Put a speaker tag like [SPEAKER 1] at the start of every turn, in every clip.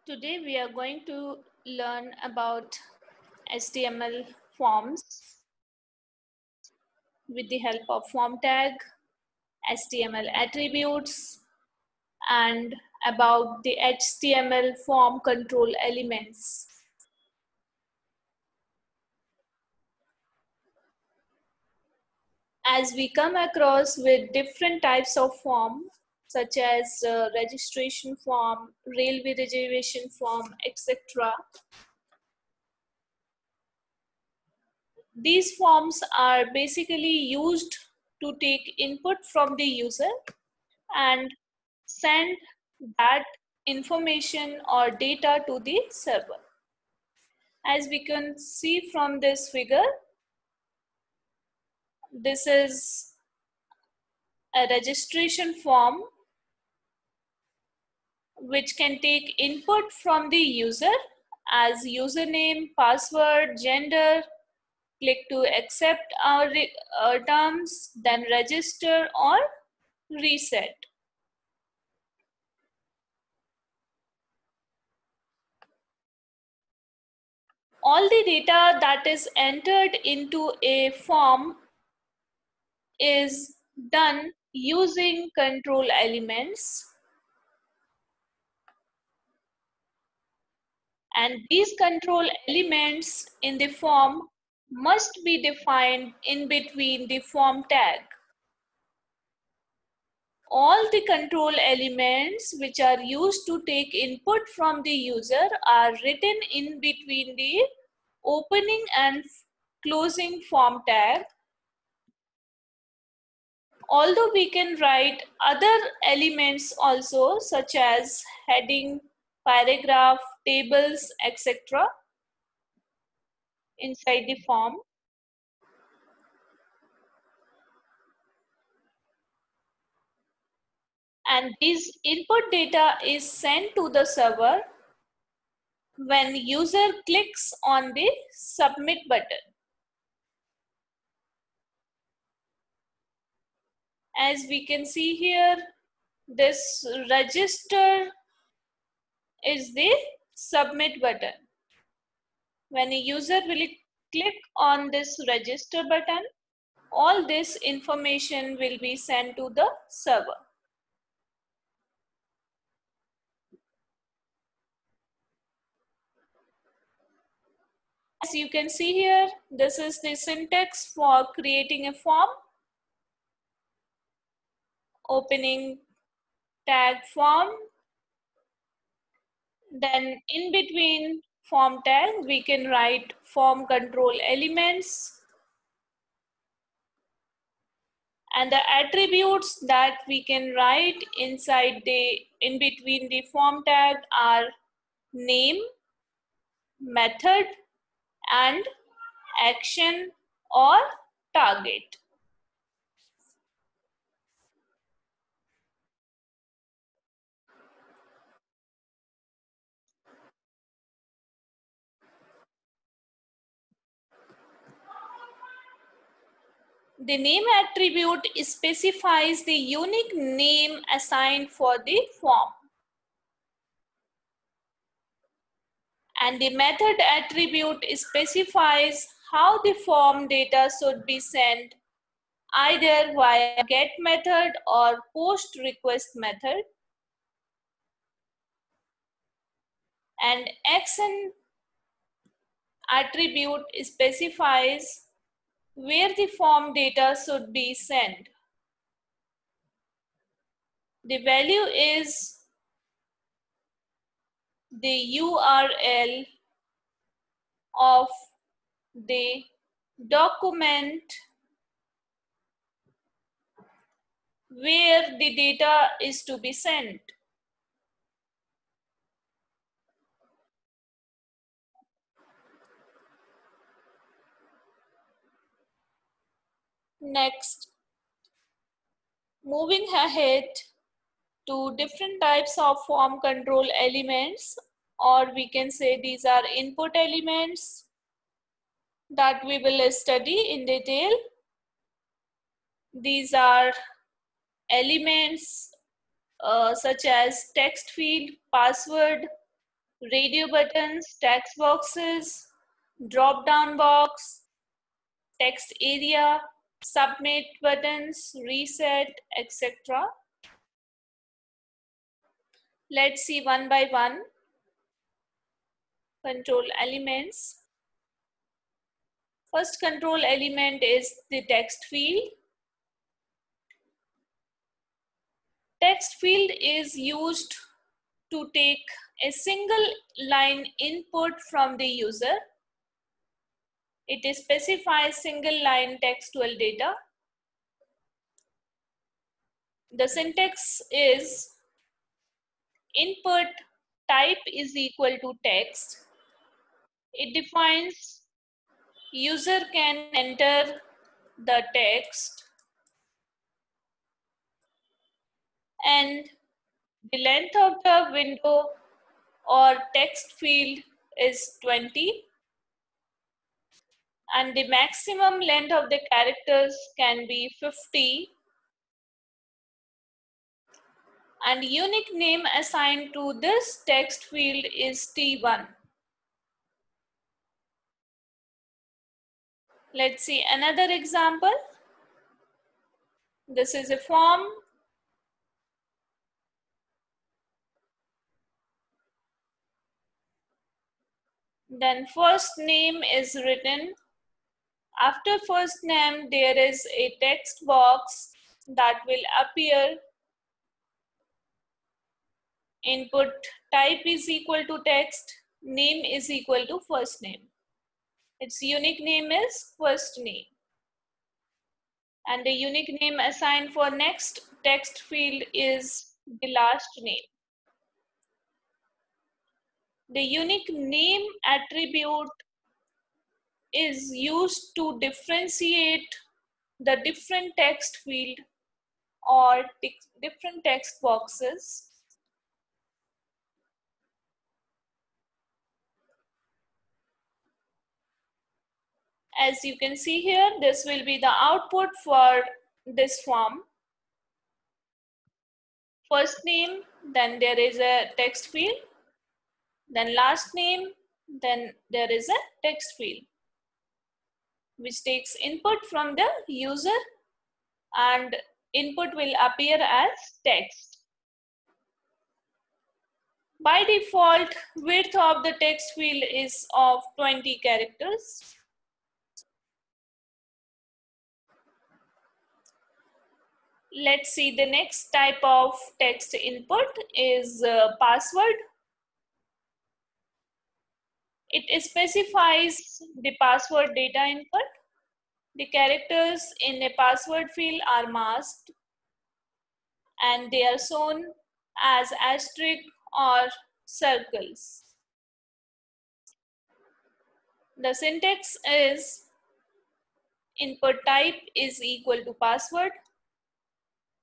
[SPEAKER 1] Today we are going to learn about HTML forms with the help of form tag, HTML attributes, and about the HTML form control elements. As we come across with different types of form, such as registration form, railway reservation form, etc. These forms are basically used to take input from the user and send that information or data to the server. As we can see from this figure, this is a registration form which can take input from the user as username, password, gender. Click to accept our terms, then register or reset. All the data that is entered into a form is done using control elements, and these control elements in the form must be defined in between the form tag. All the control elements which are used to take input from the user are written in between the opening and closing form tag. Although we can write other elements also, such as heading, paragraph, tables, etc. inside the form. And this input data is sent to the server when user clicks on the submit button. As we can see here, this register is the submit button. When a user will click on this register button, all this information will be sent to the server. As you can see here, this is the syntax for creating a form. Opening tag form. Then in between form tag, we can write form control elements. And the attributes that we can write inside in between the form tag are name, method, and action or target. The name attribute specifies the unique name assigned for the form. And the method attribute specifies how the form data should be sent, either via get method or post request method. And action attribute specifies where the form data should be sent. The value is the URL of the document where the data is to be sent. Next, moving ahead to different types of form control elements, or we can say these are input elements that we will study in detail. These are elements such as text field, password, radio buttons, text boxes, drop down box, text area, submit buttons, reset, etc. Let's see one by one. Control elements. First control element is the text field. Text field is used to take a single line input from the user. It specifies single line textual data. The syntax is input type is equal to text. It defines user can enter the text and the length of the window or text field is 20 and the maximum length of the characters can be 50 and unique name assigned to this text field is T1. Let's see another example. This is a form. Then first name is written. After first name, there is a text box that will appear. Input type is equal to text. Name is equal to first name. Its unique name is first name. And the unique name assigned for next text field is the last name. The unique name attribute is used to differentiate the different text field or different text boxes. As you can see here, this will be the output for this form. First name, then there is a text field, then last name, then there is a text field which takes input from the user and input will appear as text. By default, width of the text field is of 20 characters. Let's see the next type of text input is password. It specifies the password data input. The characters in a password field are masked and they are shown as asterisk or circles. The syntax is input type is equal to password.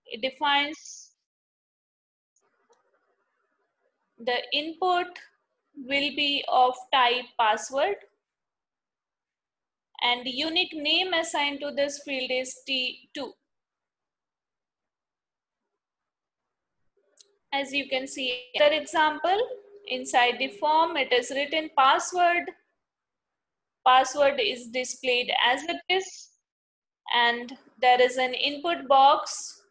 [SPEAKER 1] It defines the input will be of type password and the unique name assigned to this field is T2. As you can see, another example, inside the form it is written password. Password is displayed as it is and there is an input box,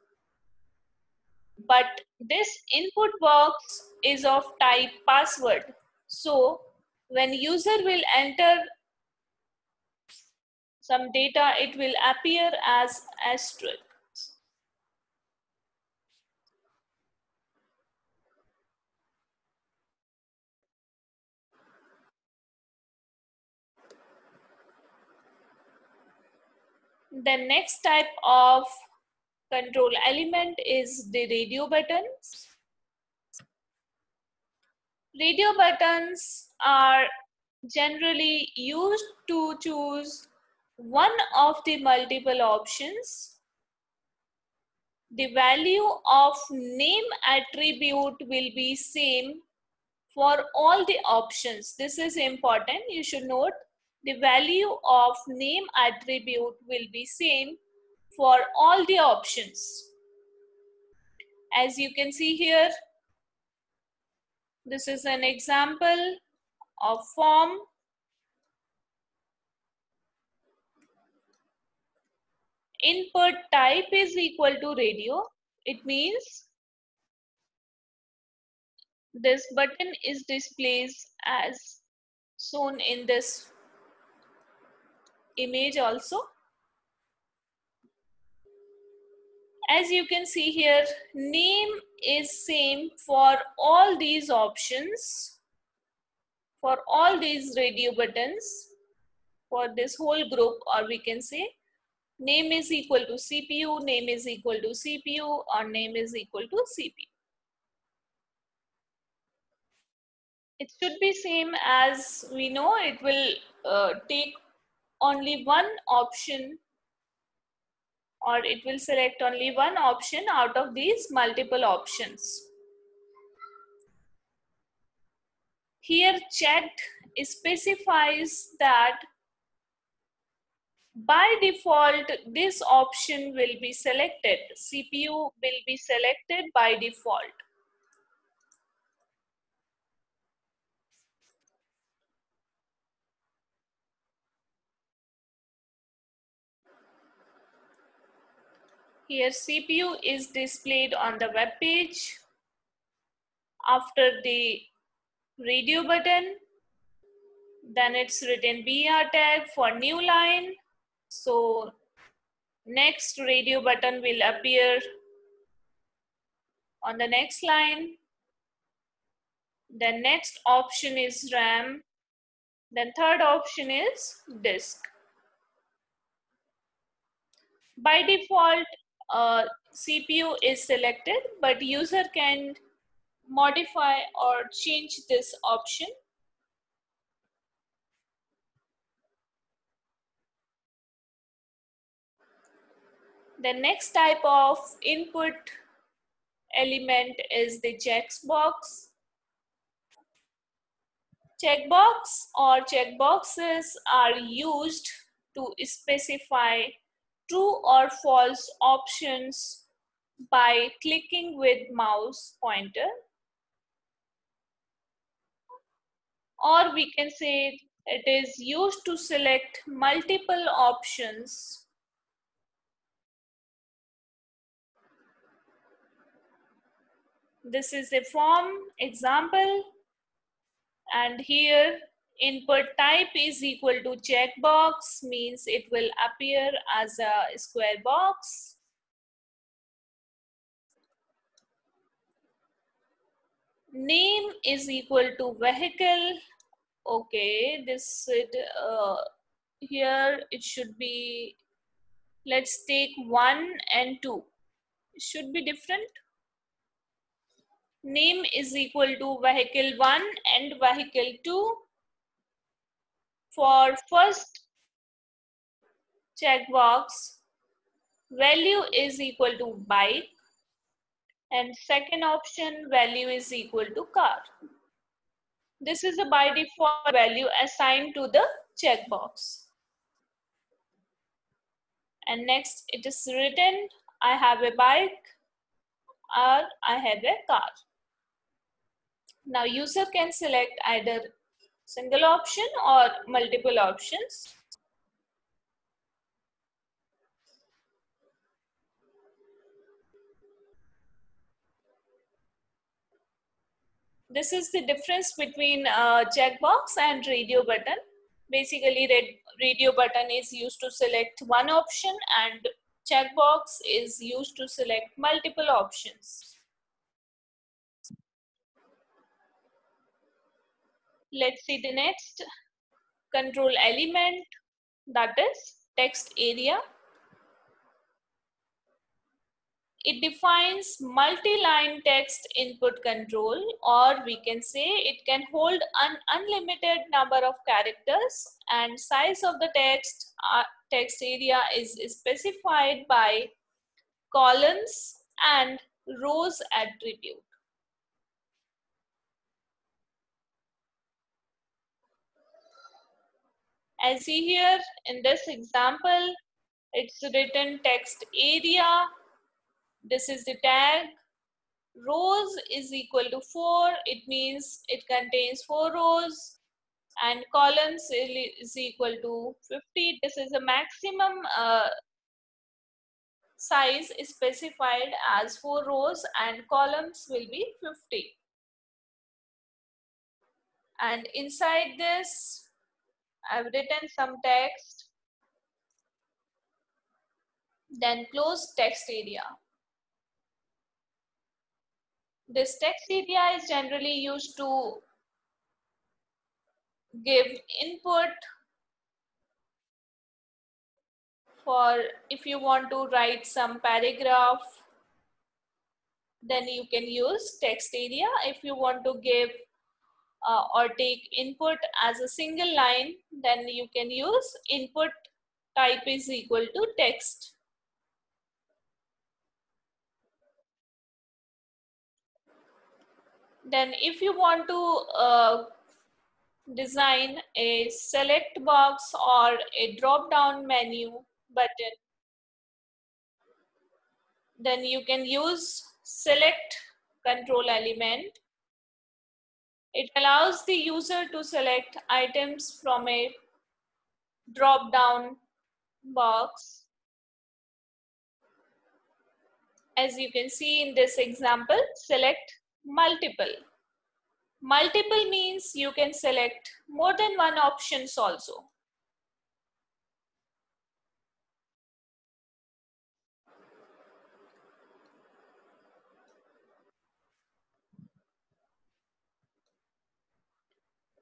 [SPEAKER 1] but this input box is of type password. So when user will enter some data, it will appear as asterisk. The next type of control element is the radio buttons. Radio buttons are generally used to choose one of the multiple options. The value of name attribute will be same for all the options. This is important. You should note the value of name attribute will be same for all the options. As you can see here, This is an example of form. Input type is equal to radio. It means this button is displayed as shown in this image also. As you can see here, name is same for all these options, for all these radio buttons, for this whole group, or we can say name is equal to CPU, name is equal to CPU, or name is equal to CPU. It should be same, as we know it will take only one option, or it will select only one option out of these multiple options. Here chat specifies that by default this option will be selected. CPU will be selected by default. Here CPU is displayed on the web page after the radio button. Then it's written BR tag for new line. So next radio button will appear on the next line. Then next option is RAM. Then third option is disk. By default, CPU is selected, but user can modify or change this option. The next type of input element is the checkbox. Checkbox or checkboxes are used to specify true or false options by clicking with mouse pointer, or we can say it is used to select multiple options. This is a form example, and here input type is equal to checkbox, means it will appear as a square box. Name is equal to vehicle. Okay, this here it should be, let's take 1 and 2. It should be different. Name is equal to vehicle 1 and vehicle 2. For first checkbox, value is equal to bike, and second option, value is equal to car. This is a by default value assigned to the checkbox. And next it is written, I have a bike or I have a car. Now user can select either single option or multiple options. This is the difference between checkbox and radio button. Basically, radio button is used to select one option and checkbox is used to select multiple options. Let's see the next control element, that is text area. It defines multi-line text input control, or we can say it can hold an unlimited number of characters, and size of the text area is specified by columns and rows attribute. As see here in this example, it's written text area. This is the tag. rows is equal to 4. It means it contains 4 rows, and columns is equal to 50. This is the maximum size is specified as 4 rows, and columns will be 50. And inside this, I've written some text. Then close text area. This text area is generally used to give input for if you want to write some paragraph, then you can use text area. If you want to give or take input as a single line, then you can use input type is equal to text. Then if you want to design a select box or a drop down menu button, then you can use select control element. It allows the user to select items from a drop down box. As you can see in this example, select multiple. Multiple means you can select more than one options also.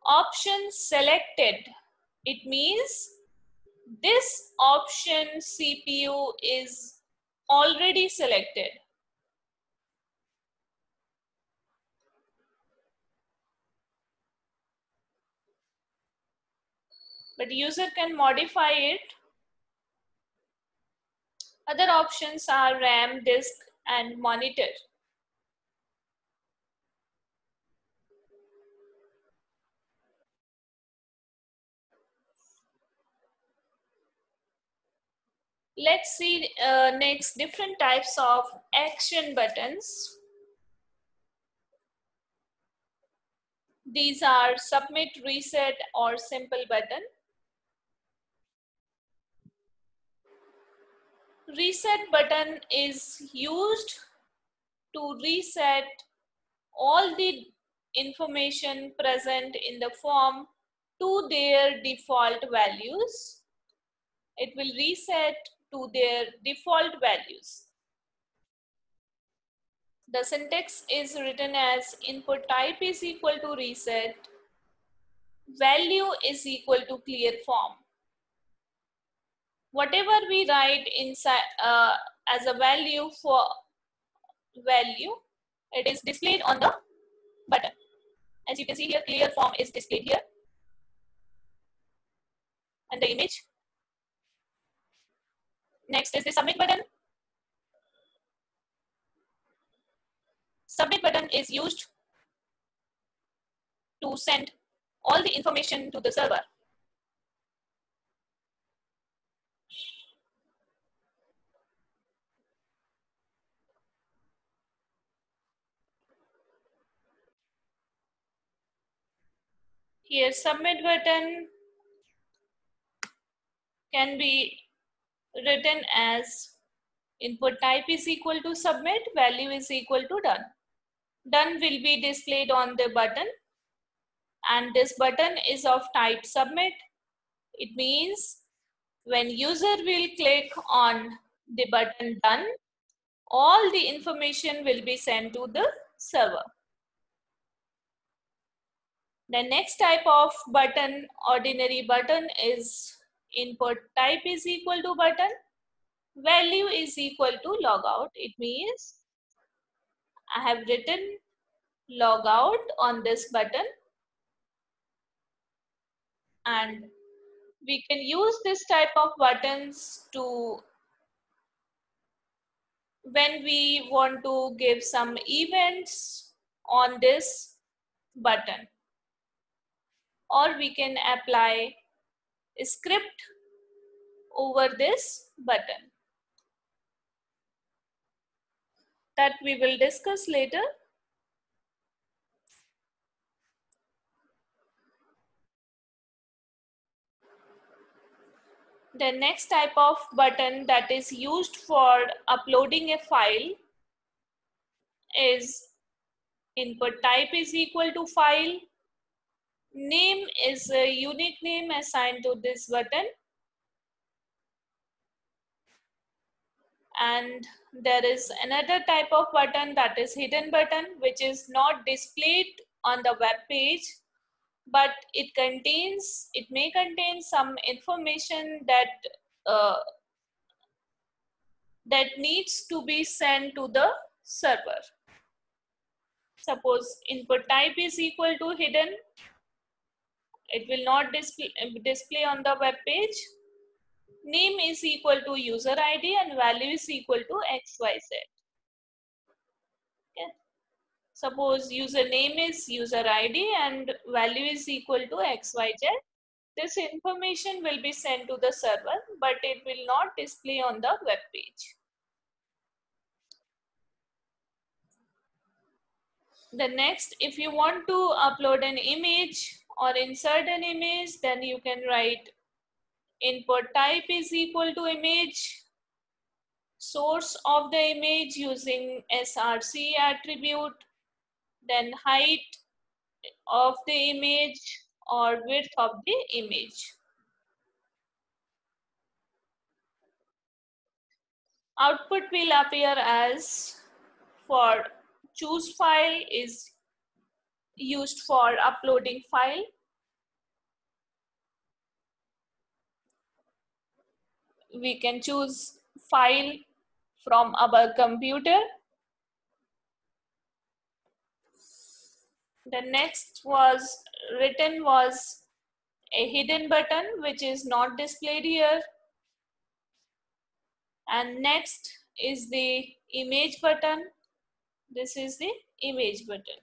[SPEAKER 1] Option selected. It means this option CPU is already selected. But user can modify it. Other options are RAM, disk, and monitor. Let's see next different types of action buttons. These are submit, reset, or simple button. Reset button is used to reset all the information present in the form to their default values. It will reset to their default values. The syntax is written as input type is equal to reset, value is equal to clear form. Whatever we write inside as a value for value, it is displayed on the button. As you can see here, clear form is displayed here, and the image. Next is the submit button. Submit button is used to send all the information to the server. Here, submit button can be written as input type is equal to submit, value is equal to done. Done will be displayed on the button, and this button is of type submit. It means when user will click on the button done, all the information will be sent to the server. The next type of button, ordinary button, is input type is equal to button, value is equal to logout. It means I have written logout on this button, and we can use this type of buttons to when we want to give some events on this button, or we can apply a script over this button. that we will discuss later. The next type of button that is used for uploading a file is input type is equal to file. Name is a unique name assigned to this button. And there is another type of button that is hidden button, which is not displayed on the web page, but it may contain some information that needs to be sent to the server. Suppose input type is equal to hidden, it will not display on the web page. Name is equal to user ID and value is equal to XYZ. Okay. Suppose username is user ID and value is equal to XYZ. This information will be sent to the server, but it will not display on the web page. The next, if you want to upload an image or insert an image, then you can write input type is equal to image, source of the image using src attribute, then height of the image or width of the image. Output will appear as for choose file is used for uploading file. We can choose file from our computer. The next was written was a hidden button which is not displayed here. And next is the image button. This is the image button.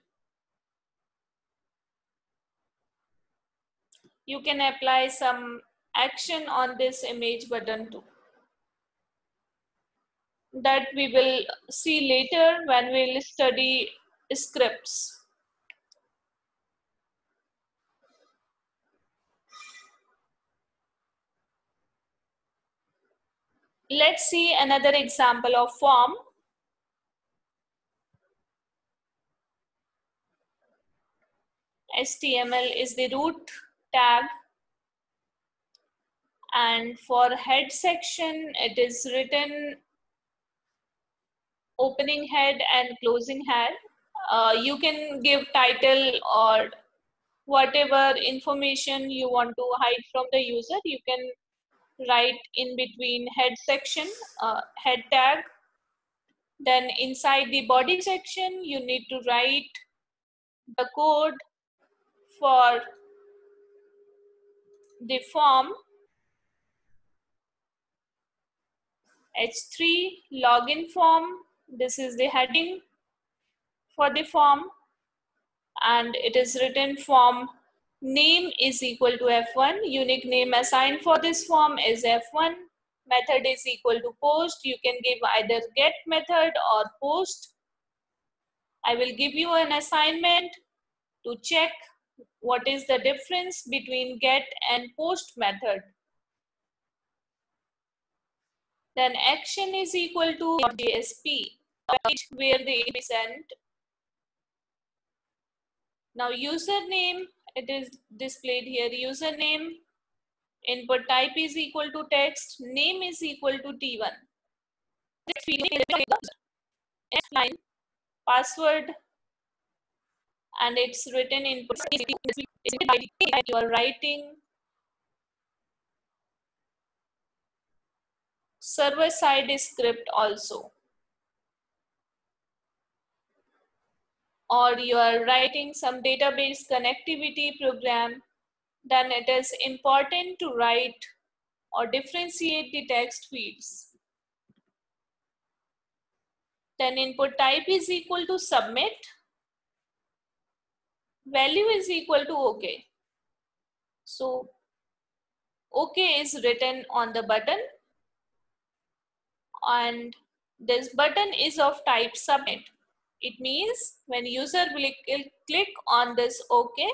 [SPEAKER 1] You can apply some action on this image button too. That we will see later when we will study scripts. Let's see another example of form. HTML is the root tag, and for head section it is written opening head and closing head. You can give title or whatever information you want to hide from the user. You can write in between head section, head tag. Then inside the body section, you need to write the code for the form. H3 login form. This is the heading for the form, and it is written form name is equal to F1. Unique name assigned for this form is F1. Method is equal to post. You can give either get method or post. I will give you an assignment to check what is the difference between get and post method. Then action is equal to JSP, where the image is sent. Now username, it is displayed here, username, input type is equal to text, name is equal to T1. Next line, password, and it's written input you are writing. Server side script also. Or you are writing some database connectivity program, then it is important to write or differentiate the text fields. Then input type is equal to submit. Value is equal to OK. So OK is written on the button, and This button is of type submit. It means when user will click on this OK,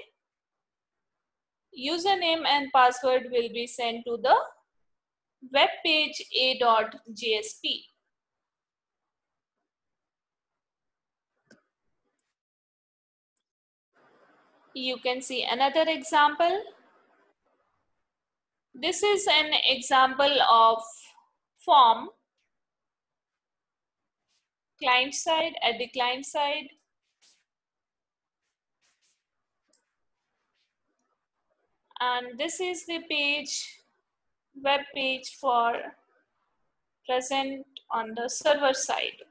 [SPEAKER 1] username and password will be sent to the web page a.jsp. You can see another example. This is an example of form client side, at the client side. And this is the page, web page for present on the server side.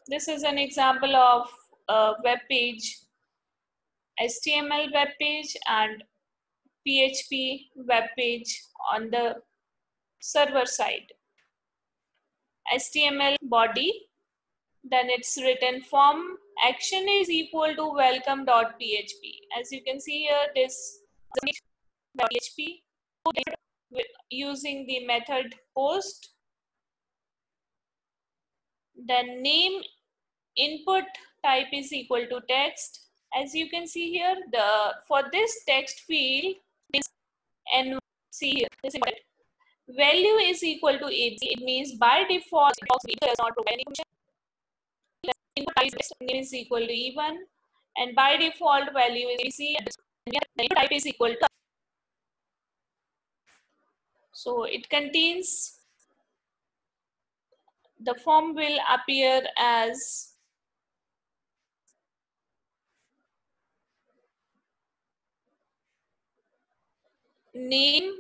[SPEAKER 1] This is an example of a web page, HTML web page and PHP web page on the server side. HTML body, then it's written form action is equal to welcome.php. As you can see here, this PHP using the method post. Then name input type is equal to text. As you can see here, for this text field is and see here, this value is equal to ABC. It means by default it does not provide any information. Input type is equal to E1 and by default value is ABC and type is equal to. So it contains, the form will appear as name,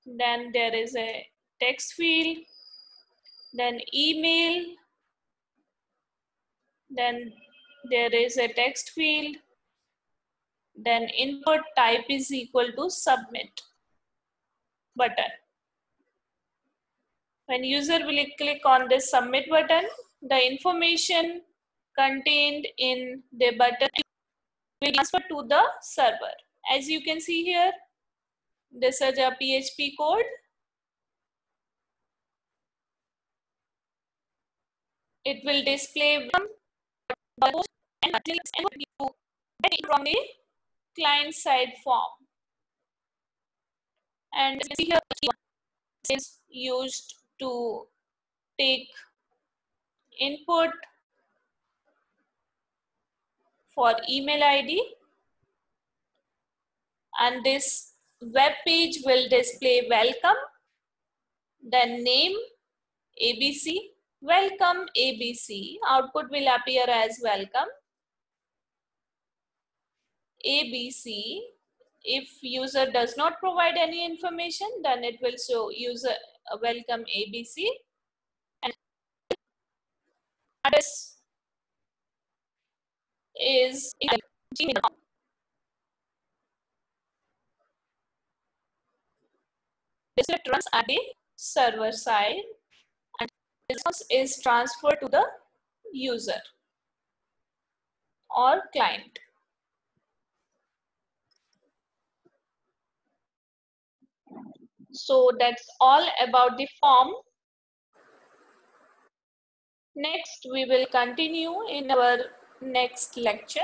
[SPEAKER 1] then there is a text field, then email, then there is a text field, then input type is equal to submit button. When user will click on this submit button, the information contained in the button will transfer to the server. As you can see here, this is a PHP code. It will display and from the client side form. And see here is used to take input for email ID, and this web page will display welcome, then name ABC, welcome ABC, output will appear as welcome ABC. If user does not provide any information, then it will show user welcome ABC, and address is Gmail.com. This runs at the server side and response is transferred to the user or client. So that's all about the form. Next, we will continue in our next lecture.